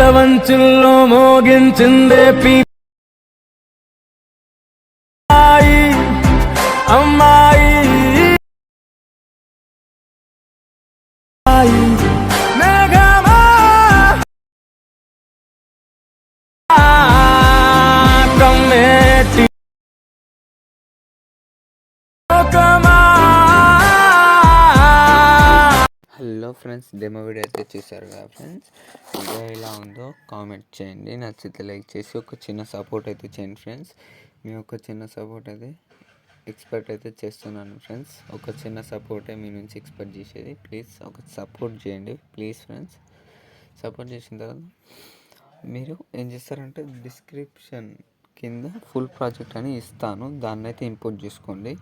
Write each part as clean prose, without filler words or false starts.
మెదవంచుల్లో మోగించిందే అమ్మాయి మేఘమా కమ్మేటి hello friends, demo video అయితే చూసారు కదా ఫ్రెండ్స్. వీడియో ఎలా ఉందో కామెంట్ చేయండి, నచ్చితే లైక్ చేసి ఒక చిన్న సపోర్ట్ అయితే చేయండి ఫ్రెండ్స్. మీ ఒక చిన్న సపోర్ట్ అయితే ఎక్స్పెక్ట్ అయితే చేస్తున్నాను ఫ్రెండ్స్. ఒక చిన్న సపోర్టే మీ నుంచి ఎక్స్పెక్ట్ చేసేది. ప్లీజ్ ఒక సపోర్ట్ చేయండి ప్లీజ్ ఫ్రెండ్స్. సపోర్ట్ చేసిన తర్వాత మీరు ఏం చేస్తారంటే డిస్క్రిప్షన్ కింద ఫుల్ ప్రాజెక్ట్ అని ఇస్తాను, దాన్ని అయితే ఇంపోర్ట్ చేసుకోండి.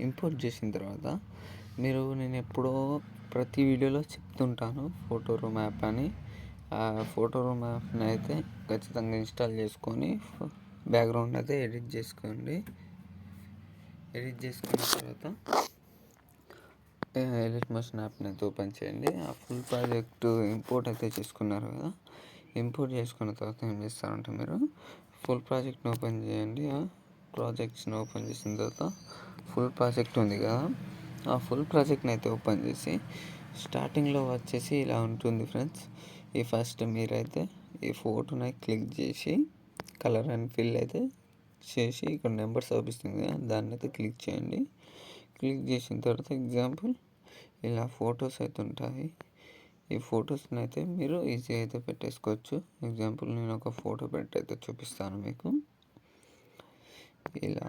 ఇంపోర్ట్ చేసిన తర్వాత నేను ఎప్పుడో ప్రతి వీడియోలో చెప్తుంటాను ఫోటో రూమ్ యాప్ అని. ఆ ఫోటో రూమ్ యాప్ని అయితే ఖచ్చితంగా ఇన్స్టాల్ చేసుకొని బ్యాక్గ్రౌండ్ అయితే ఎడిట్ చేసుకోండి. ఎడిట్ చేసుకున్న తర్వాత ఎడిట్ మోషన్ యాప్ని అయితే ఓపెన్ చేయండి. ఆ ఫుల్ ప్రాజెక్ట్ ఇంపోర్ట్ అయితే చేసుకున్నారు కదా, ఇంపోర్ట్ చేసుకున్న తర్వాత ఏం చేస్తారంటే మీరు ఫుల్ ప్రాజెక్ట్ని ఓపెన్ చేయండి. ప్రాజెక్ట్స్ని ఓపెన్ చేసిన తర్వాత ఫుల్ ప్రాజెక్ట్ ఉంది కదా, ఆ ఫుల్ ప్రాజెక్ట్ని అయితే ఓపెన్ చేసి స్టార్టింగ్లో వచ్చేసి ఇలా ఉంటుంది ఫ్రెండ్స్. ఈ ఫస్ట్ మీరైతే ఈ ఫోటోని క్లిక్ చేసి కలర్ అండ్ ఫిల్ అయితే చేసి ఇక్కడ నెంబర్స్ చూపిస్తుంది కదా, దాన్ని అయితే క్లిక్ చేయండి. క్లిక్ చేసిన తర్వాత ఎగ్జాంపుల్ ఇలా ఫొటోస్ అయితే ఉంటాయి. ఈ ఫొటోస్ని అయితే మీరు ఈజీ అయితే పెట్టేసుకోవచ్చు. ఎగ్జాంపుల్ నేను ఒక ఫోటో పెట్టి అయితే చూపిస్తాను మీకు. ఇలా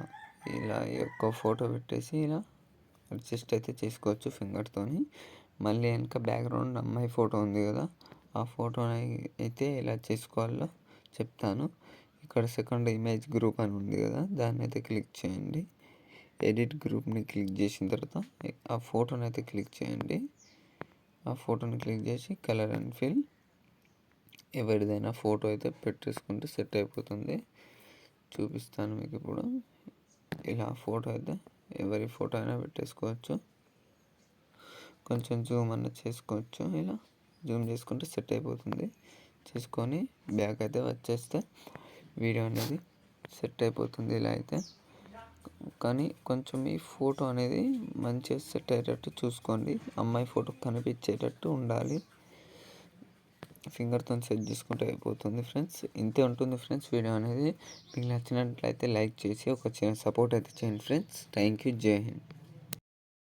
ఇలా ఈ యొక్క ఫోటో పెట్టేసి ఇలా అడ్జస్ట్ అయితే చేసుకోవచ్చు ఫింగర్తోని. మళ్ళీ వెనక బ్యాక్గ్రౌండ్ అమ్మాయి ఫోటో ఉంది కదా, ఆ ఫోటోని అయితే ఎలా చేసుకోవాలో చెప్తాను. ఇక్కడ సెకండ్ ఇమేజ్ గ్రూప్ అని ఉంది కదా, దాన్ని అయితే క్లిక్ చేయండి. ఎడిట్ గ్రూప్ని క్లిక్ చేసిన తర్వాత ఆ ఫోటోని అయితే క్లిక్ చేయండి. ఆ ఫోటోని క్లిక్ చేసి కలర్ అండ్ ఫిల్ ఎవరిదైనా ఫోటో అయితే పెట్టేసుకుంటే సెట్ అయిపోతుంది. చూపిస్తాను మీకు ఇప్పుడు. ఇలా ఫోటో అయితే ఎవరి ఫోటో అయినా పెట్టేసుకోవచ్చు. కొంచెం జూమ్ అన్న చేసుకోవచ్చు. ఇలా జూమ్ చేసుకుంటే సెట్ అయిపోతుంది. చేసుకొని బ్యాక్ అయితే వచ్చేస్తే వీడియో అనేది సెట్ అయిపోతుంది. ఇలా అయితే కానీ కొంచెం ఈ ఫోటో అనేది మంచిగా సెట్ అయ్యేటట్టు చూసుకోండి. అమ్మాయి ఫోటో కనిపించేటట్టు ఉండాలి. ఫింగర్తో సెట్ చేసుకుంటే అయిపోతుంది ఫ్రెండ్స్. ఇంతే ఉంటుంది ఫ్రెండ్స్ వీడియో అనేది. మీకు నచ్చినట్లయితే లైక్ చేసి ఒక చిన్న సపోర్ట్ అయితే చేయండి ఫ్రెండ్స్. Thank you. జై హింద్.